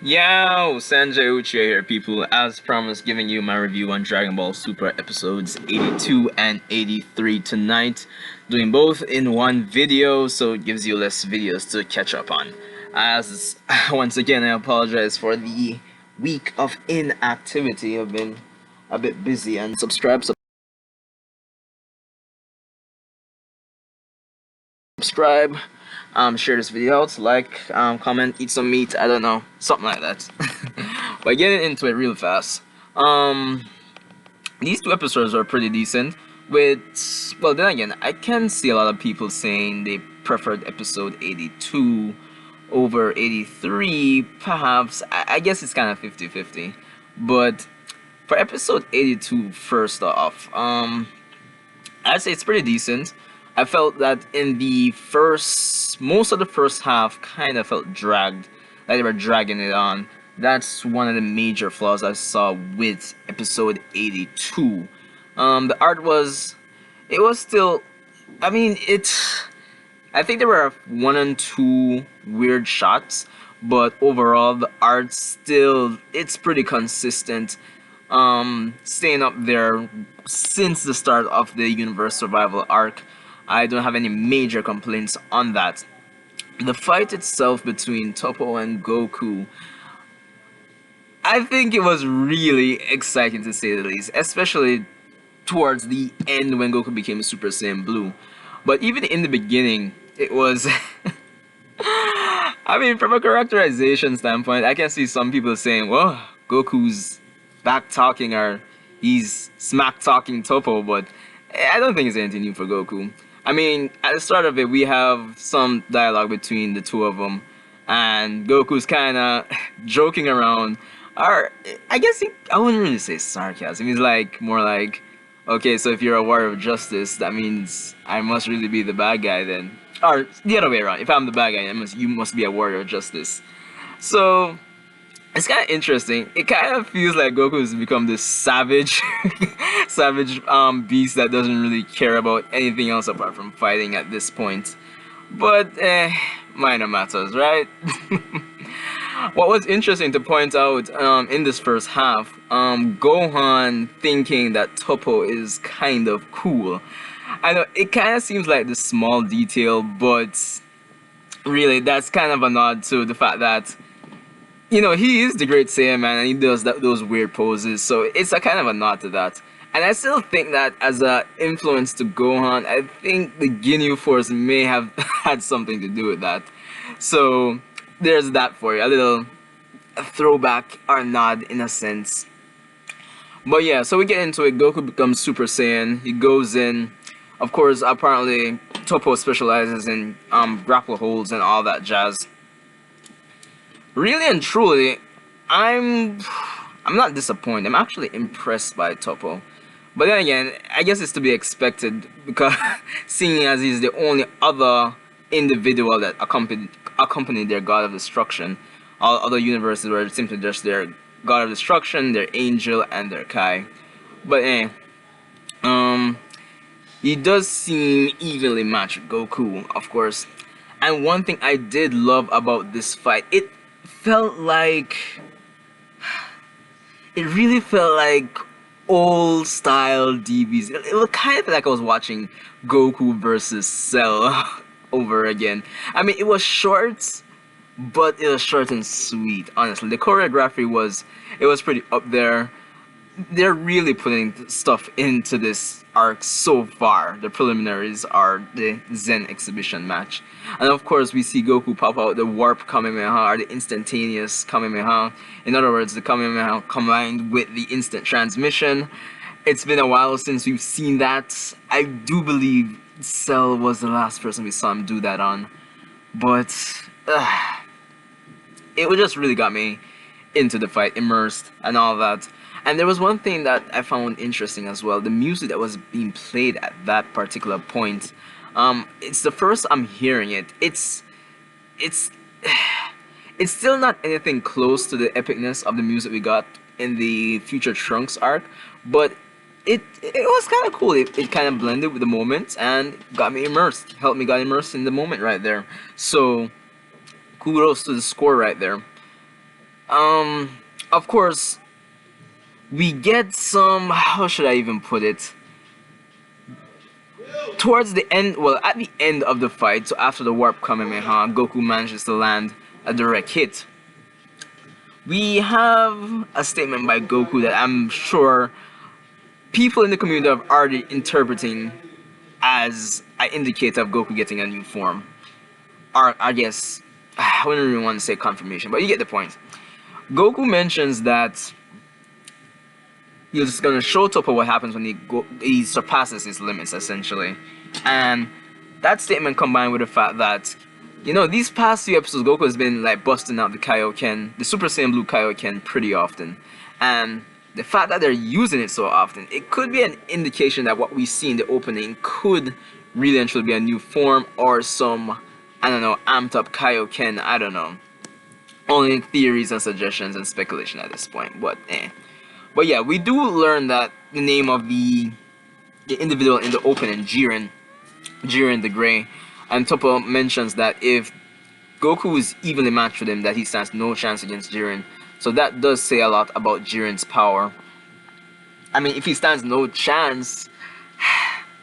Yo, Sanjay Uchiha here, people. As promised, giving you my review on Dragon Ball Super episodes 82 and 83 tonight. Doing both in one video, so it gives you less videos to catch up on. As once again, I apologize for the week of inactivity. I've been a bit busy, and subscribe, share this video out, like, comment, eat some meat, I don't know, something like that. But getting into it real fast. These two episodes are pretty decent. Well, then again, I can see a lot of people saying they preferred episode 82 over 83. Perhaps, I guess it's kind of 50-50. But for episode 82, first off, I'd say it's pretty decent. I felt that in the most of the first half kind of felt dragged, like they were dragging it on. That's one of the major flaws I saw with episode 82. The art it was still, I mean, I think there were one and two weird shots, but overall the art it's pretty consistent. Staying up there since the start of the universe survival arc. I don't have any major complaints on that. The fight itself between Toppo and Goku, I think it was really exciting to say the least, especially towards the end when Goku became Super Saiyan Blue. But even in the beginning, it was. I mean, from a characterization standpoint, I can see some people saying, well, Goku's back talking or he's smack talking Toppo, but I don't think it's anything new for Goku. I mean, at the start of it, we have some dialogue between the two of them, and Goku's kind of joking around. Or, I guess I wouldn't really say sarcasm. He's like, more like, okay, so if you're a warrior of justice, that means I must really be the bad guy then. Or the other way around. If I'm the bad guy, you must be a warrior of justice. So it's kind of interesting. It kind of feels like Goku has become this savage, savage beast that doesn't really care about anything else apart from fighting at this point. But minor matters, right? What was interesting to point out in this first half, Gohan thinking that Toppo is kind of cool. I know it kind of seems like this small detail, but really that's kind of a nod to the fact that he is the Great Saiyan man and he does those weird poses. So it's a kind of a nod to that. And I still think that as a influence to Gohan, I think the Ginyu Force may have had something to do with that. So there's that for you, a little throwback or nod in a sense. But yeah, so we get into it. Goku becomes Super Saiyan. He goes in. Of course, apparently Toppo specializes in grapple holds and all that jazz. Really and truly, I'm not disappointed. I'm actually impressed by Toppo. But then again, I guess it's to be expected because seeing as he's the only other individual that accompanied their god of destruction. All other universes were simply just their god of destruction, their angel, and their Kai. But he does seem evenly matched with Goku, of course. And one thing I did love about this fight, it really felt like old style DVs. It was kind of like I was watching Goku versus Cell over again. I mean, it was short, but it was short and sweet. Honestly, the choreography was pretty up there. They're really putting stuff into this arc so far. The preliminaries are the Zen exhibition match. And of course, we see Goku pop out the warp Kamehameha or the instantaneous Kamehameha. In other words, the Kamehameha combined with the instant transmission. It's been a while since we've seen that. I do believe Cell was the last person we saw him do that on. But it just really got me into the fight, immersed and all that. And there was one thing that I found interesting as well, the music that was being played at that particular point. It's the first I'm hearing it. It's it's still not anything close to the epicness of the music we got in the Future Trunks arc, but it was kind of cool. It kind of blended with the moment and got me immersed, helped me get immersed in the moment right there. So kudos to the score right there. Of course, we get some. How should I even put it? Towards the end, well, at the end of the fight, so after the warp Kamehameha, Goku manages to land a direct hit. We have a statement by Goku that I'm sure people in the community are already interpreting as an indicator of Goku getting a new form. Or, I guess, I wouldn't really want to say confirmation, but you get the point. Goku mentions that he's gonna show Toppo what happens when he surpasses his limits, essentially. And that statement combined with the fact that, you know, these past few episodes, Goku has been like busting out the Kaioken, the Super Saiyan Blue Kaioken pretty often. And the fact that they're using it so often, it could be an indication that what we see in the opening could really and truly be a new form or some, I don't know, amped up Kaioken, I don't know. Only theories and suggestions and speculation at this point, but eh. But yeah, we do learn that the name of the individual in the opening, Jiren the Grey, and Toppo mentions that if Goku is evenly matched with him, that he stands no chance against Jiren. So that does say a lot about Jiren's power. I mean, if he stands no chance,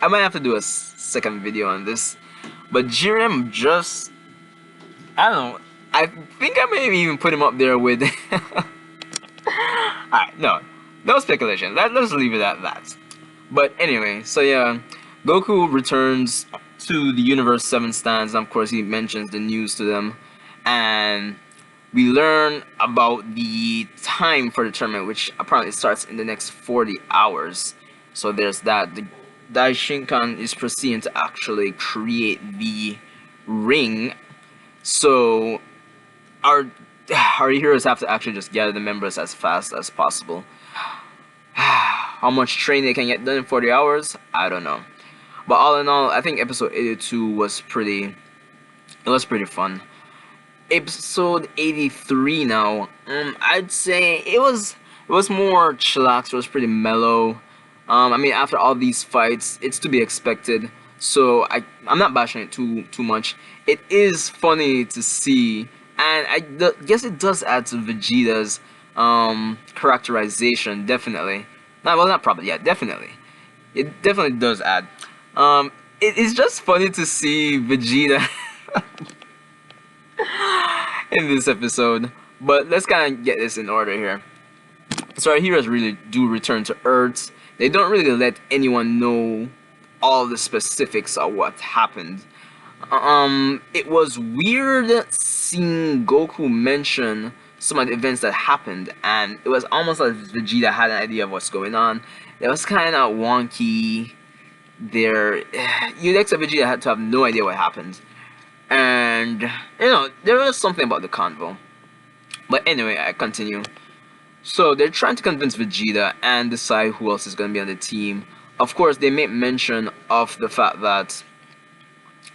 I might have to do a second video on this. But Jiren just, I don't know, I think I may even put him up there with... Alright, no speculation. Let's leave it at that. But anyway, so yeah, Goku returns to the Universe 7 stands, and of course he mentions the news to them, and we learn about the time for the tournament, which apparently starts in the next 40 hours. So there's that. The Daishinkan is proceeding to actually create the ring, so our heroes have to actually just gather the members as fast as possible. How much training they can get done in 40 hours, I don't know. But all in all, I think episode 82 was pretty fun. Episode 83 now, I'd say it was more chillax. It was pretty mellow. I mean, after all these fights, it's to be expected. So I'm not bashing it too much. It is funny to see, and I guess it does add to Vegeta's characterization, definitely. Not probably, yeah, definitely. It definitely does add. It is just funny to see Vegeta in this episode. But let's kind of get this in order here. So our heroes really do return to Earth. They don't really let anyone know all the specifics of what happened. It was weird seeing Goku mention some of the events that happened, and it was almost like Vegeta had an idea of what's going on. It was kind of wonky. You'd expect Vegeta had to have no idea what happened, and you know, there was something about the convo. But anyway, I continue. So they're trying to convince Vegeta and decide who else is going to be on the team. Of course, they make mention of the fact that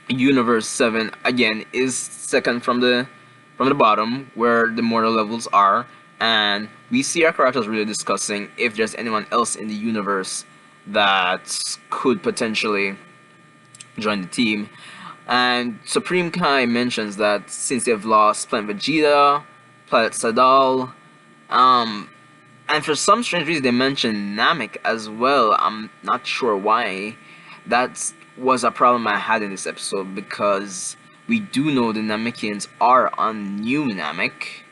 Universe 7 again is second from the bottom where the mortal levels are, and we see our characters really discussing if there's anyone else in the universe that could potentially join the team. And Supreme Kai mentions that since they've lost Planet Vegeta, Planet Sadal, and for some strange reason they mentioned Namek as well. I'm not sure why. That was a problem I had in this episode, because we do know the Namekians are on New Namek.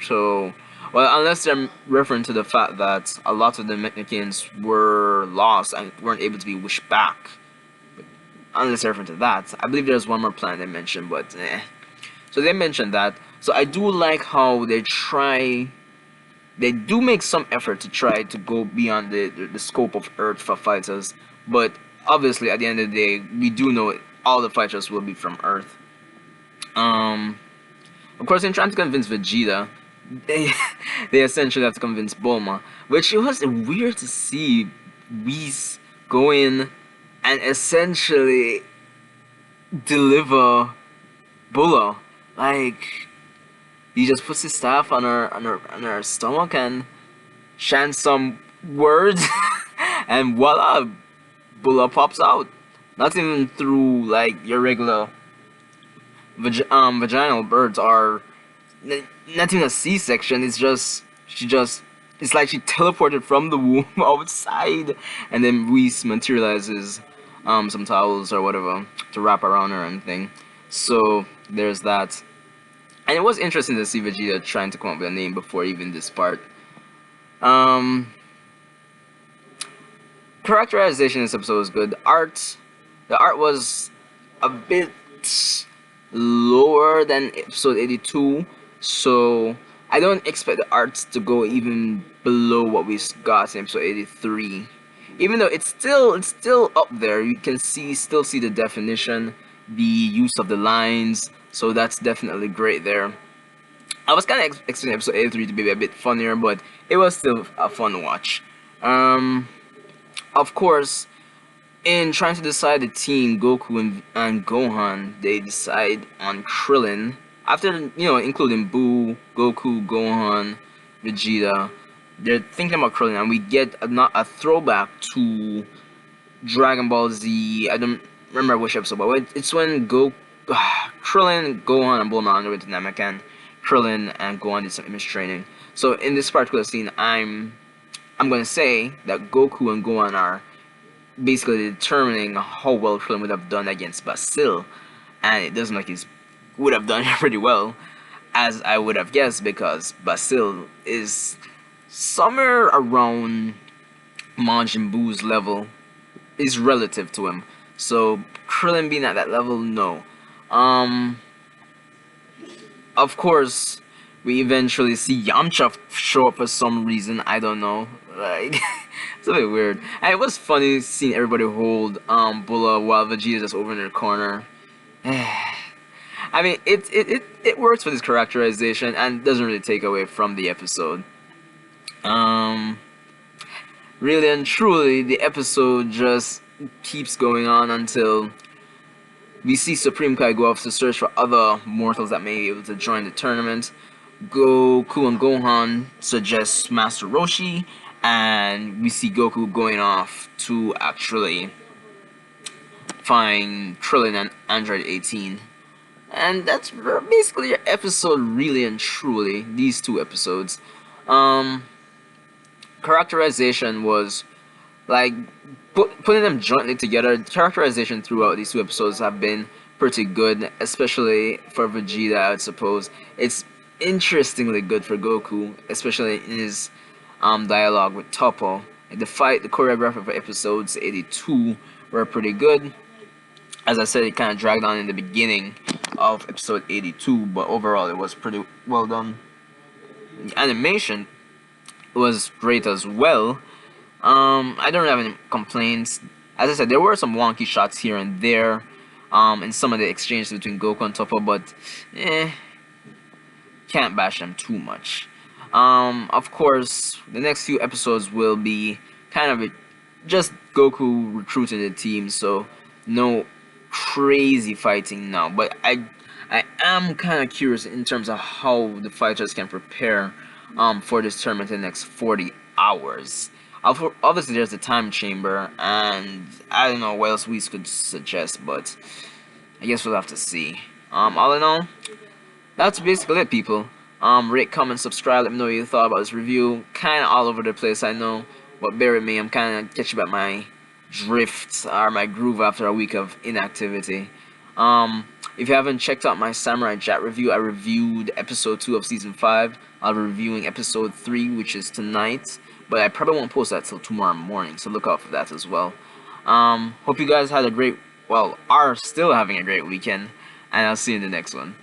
So, well, unless they're referring to the fact that a lot of the Namekians were lost and weren't able to be wished back. But unless they're referring to that. I believe there's one more planet they mentioned, but eh. So they mentioned that. So I do like how they do make some effort to try to go beyond the scope of Earth for fighters. But obviously, at the end of the day, we do know all the fighters will be from Earth. Of course, in trying to convince Vegeta, they essentially have to convince Bulma, which it was weird to see Whis go in and essentially deliver Bulla. Like, he just puts his staff on her stomach and chants some words, and voila, Bulla pops out. Not even through like your regular vaginal births are not even a C-section. It's just it's like she teleported from the womb outside, and then Reese materializes some towels or whatever to wrap around her and thing. So there's that. And it was interesting to see Vegeta trying to come up with a name before even this part. Um, Characterization in this episode was good. The art was a bit lower than episode 82, so I don't expect the art to go even below what we got in episode 83. Even though it's still up there, you can still see the definition, the use of the lines, so that's definitely great there. I was kind of expecting episode 83 to be a bit funnier, but it was still a fun watch. Of course, in trying to decide the team, Goku and Gohan, they decide on Krillin. After, including Boo, Goku, Gohan, Vegeta, they're thinking about Krillin, and we get a throwback to Dragon Ball Z. I don't remember which episode, but it's when Krillin, Gohan, and Bulma underwent to Namekan. Krillin and Gohan did some image training. So in this particular scene, I'm gonna say that Goku and Gohan are basically determining how well Krillin would have done against Basil, and it doesn't look like he would have done pretty well, as I would have guessed, because Basil is somewhere around Majin Buu's level, is relative to him. So Krillin being at that level, no. Of course, we eventually see Yamcha show up for some reason. I don't know. Like, it's a bit weird. And it was funny seeing everybody hold Bulla while Vegeta's just over in the corner. I mean, it works for this characterization and doesn't really take away from the episode. Really and truly, the episode just keeps going on until we see Supreme Kai go off to search for other mortals that may be able to join the tournament. Goku and Gohan suggest Master Roshi, and we see Goku going off to actually find Krillin and Android 18. And that's basically your episode, really and truly. These two episodes. Characterization was like putting them jointly together. Characterization throughout these two episodes have been pretty good, especially for Vegeta, I would suppose. It's interestingly good for Goku, especially in his dialogue with Toppo. The choreography for episodes 82 were pretty good. As I said, it kind of dragged on in the beginning of episode 82, but overall it was pretty well done. The animation was great as well. I don't have any complaints. As I said, there were some wonky shots here and there in some of the exchanges between Goku and Toppo, but can't bash them too much. Of course, the next few episodes will be kind of just Goku recruiting the team, so no crazy fighting now. But I am kind of curious in terms of how the fighters can prepare for this tournament in the next 40 hours. Obviously, there's the time chamber, and I don't know what else we could suggest, but I guess we'll have to see. All in all, that's basically it, people. Rate, comment, subscribe. Let me know what you thought about this review. Kind of all over the place, I know, but bear with me. I'm kind of catching up my drift or my groove after a week of inactivity. If you haven't checked out my Samurai Jack review, I reviewed episode 2 of season 5. I'll be reviewing episode 3, which is tonight, but I probably won't post that till tomorrow morning, so look out for that as well. Hope you guys had are still having a great weekend, and I'll see you in the next one.